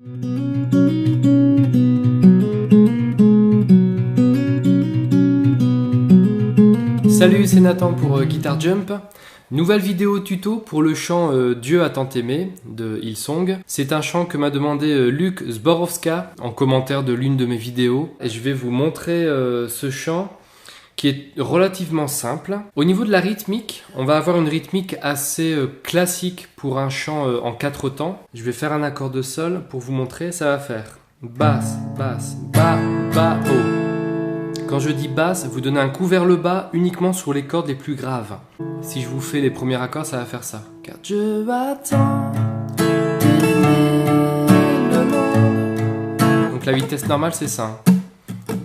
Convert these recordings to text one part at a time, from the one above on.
Salut, c'est Nathan pour Guitar Jump. Nouvelle vidéo tuto pour le chant Dieu a tant aimé de Hillsong. C'est un chant que m'a demandé Luc Zborowska en commentaire de l'une de mes vidéos. Et je vais vous montrer ce chant qui est relativement simple. Au niveau de la rythmique, on va avoir une rythmique assez classique pour un chant en 4 temps. Je vais faire un accord de sol pour vous montrer. Ça va faire basse, basse, bas, bas, haut. Quand je dis basse, vous donnez un coup vers le bas uniquement sur les cordes les plus graves. Si je vous fais les premiers accords, ça va faire ça. Car Dieu a tant aimé le monde. Donc la vitesse normale, c'est ça.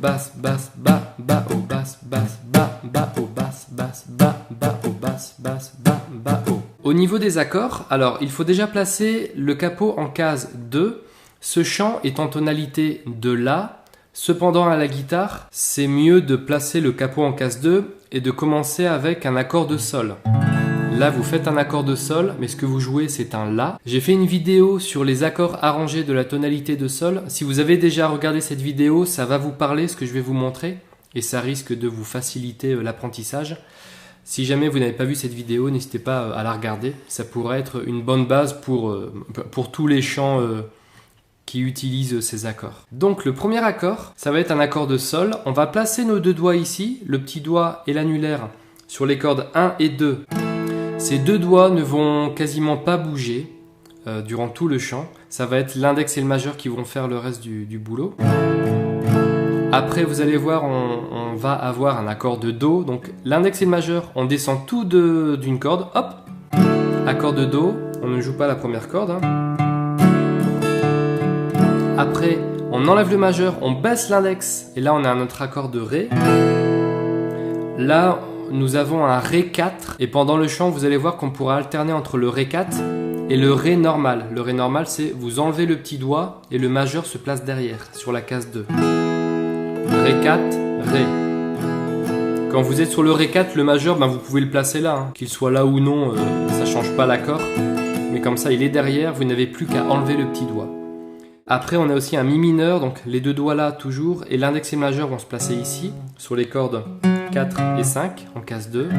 Basse, basse, bas, bas, haut, basse, basse, bas, bas, haut, basse, basse, bas, bas, haut, basse, basse, bas, bas, haut. Au niveau des accords, alors il faut déjà placer le capot en case 2. Ce chant est en tonalité de La. Cependant, à la guitare, c'est mieux de placer le capot en case 2 et de commencer avec un accord de sol. Là, vous faites un accord de sol, mais ce que vous jouez, c'est un La. J'ai fait une vidéo sur les accords arrangés de la tonalité de sol. Si vous avez déjà regardé cette vidéo, ça va vous parler, ce que je vais vous montrer, et ça risque de vous faciliter l'apprentissage. Si jamais vous n'avez pas vu cette vidéo, n'hésitez pas à la regarder. Ça pourrait être une bonne base pour tous les chants qui utilisent ces accords. Donc le premier accord, ça va être un accord de sol. On va placer nos deux doigts ici, le petit doigt et l'annulaire, sur les cordes 1 et 2. Ces deux doigts ne vont quasiment pas bouger durant tout le chant. Ça va être l'index et le majeur qui vont faire le reste du boulot. Après, vous allez voir, on va avoir un accord de Do. Donc l'index et le majeur, on descend tout d'une corde. Hop, accord de Do. On ne joue pas la première corde. Après, on enlève le majeur, on baisse l'index, et là on a un autre accord de Ré. Là, nous avons un Ré 4, et pendant le chant, vous allez voir qu'on pourra alterner entre le Ré 4 et le Ré normal. Le Ré normal, c'est vous enlevez le petit doigt, et le majeur se place derrière, sur la case 2. Ré 4, Ré. Quand vous êtes sur le Ré 4, le majeur, vous pouvez le placer là. Hein. Qu'il soit là ou non, ça ne change pas l'accord. Mais comme ça, il est derrière, vous n'avez plus qu'à enlever le petit doigt. Après, on a aussi un Mi mineur, donc les deux doigts là toujours, et l'index et le majeur vont se placer ici, sur les cordes 4 et 5, en case 2,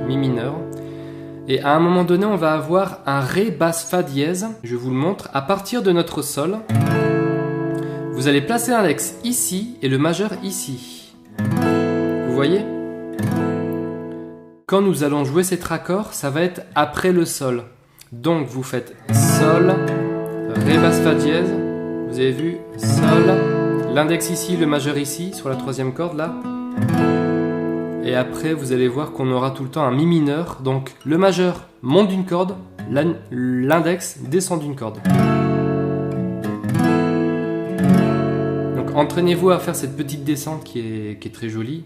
Mi mineur. Et à un moment donné, on va avoir un Ré basse Fa dièse, je vous le montre, à partir de notre sol. Vous allez placer l'index ici et le majeur ici. Vous voyez ? Quand nous allons jouer cet accord, ça va être après le sol. Donc vous faites Sol, Ré basse Fa dièse, vous avez vu, Sol, l'index ici, le majeur ici, sur la troisième corde là. Et après, vous allez voir qu'on aura tout le temps un Mi mineur. Donc le majeur monte d'une corde, l'index descend d'une corde. Donc entraînez-vous à faire cette petite descente qui est très jolie.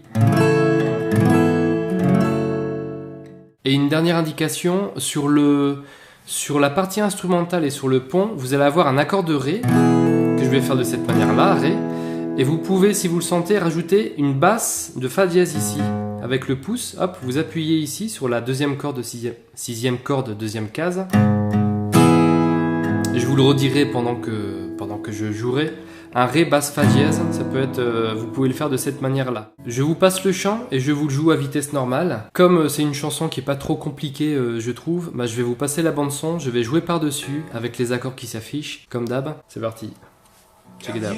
Et une dernière indication, sur la partie instrumentale et sur le pont, vous allez avoir un accord de Ré, que je vais faire de cette manière-là, Ré. Et vous pouvez, si vous le sentez, rajouter une basse de Fa dièse ici. Avec le pouce, hop, vous appuyez ici sur la deuxième corde, sixième corde, deuxième case. Je vous le redirai pendant que je jouerai. Un Ré basse Fa dièse, ça peut être, vous pouvez le faire de cette manière-là. Je vous passe le chant et je vous le joue à vitesse normale. Comme c'est une chanson qui est pas trop compliquée, je trouve, je vais vous passer la bande son, je vais jouer par-dessus avec les accords qui s'affichent, comme d'hab. C'est parti. Check it out.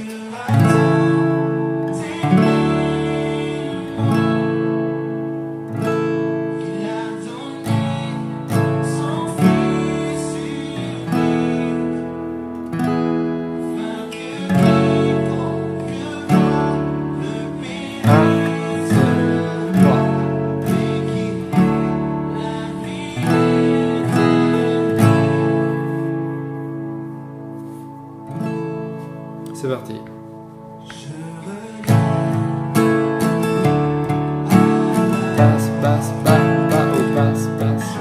C'est parti. Basse, basse, bas, bas, haut, basse, basse.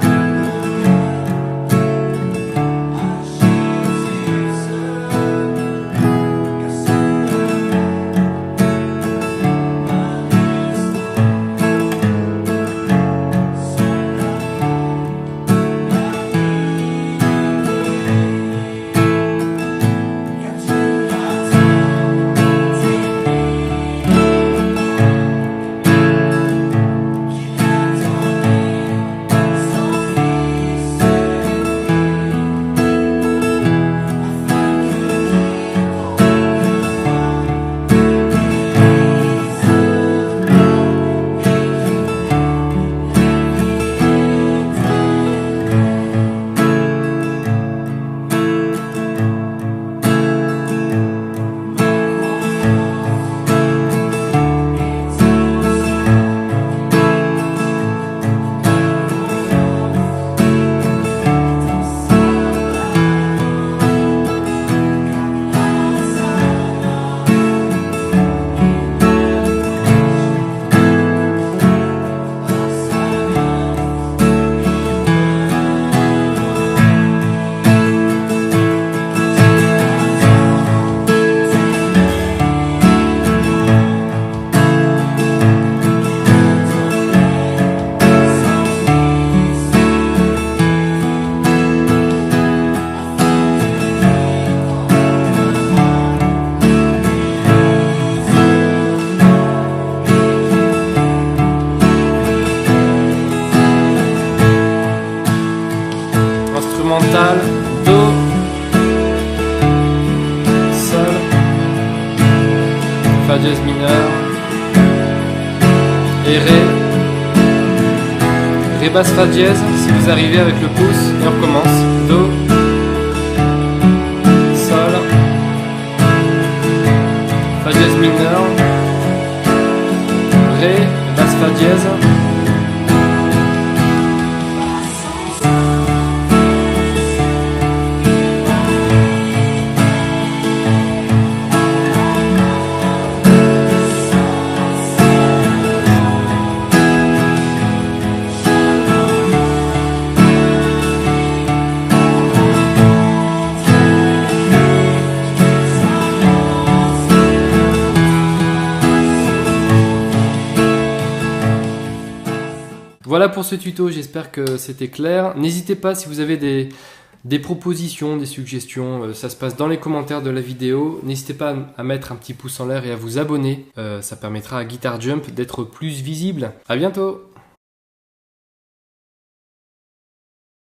Fa dièse mineur et Ré basse Fa dièse si vous arrivez avec le pouce et on recommence. Do, Sol, Fa dièse mineur, Ré, basse Fa dièse. Voilà pour ce tuto, j'espère que c'était clair. N'hésitez pas si vous avez des propositions, des suggestions, ça se passe dans les commentaires de la vidéo. N'hésitez pas à mettre un petit pouce en l'air et à vous abonner, ça permettra à Guitar Jump d'être plus visible. À bientôt!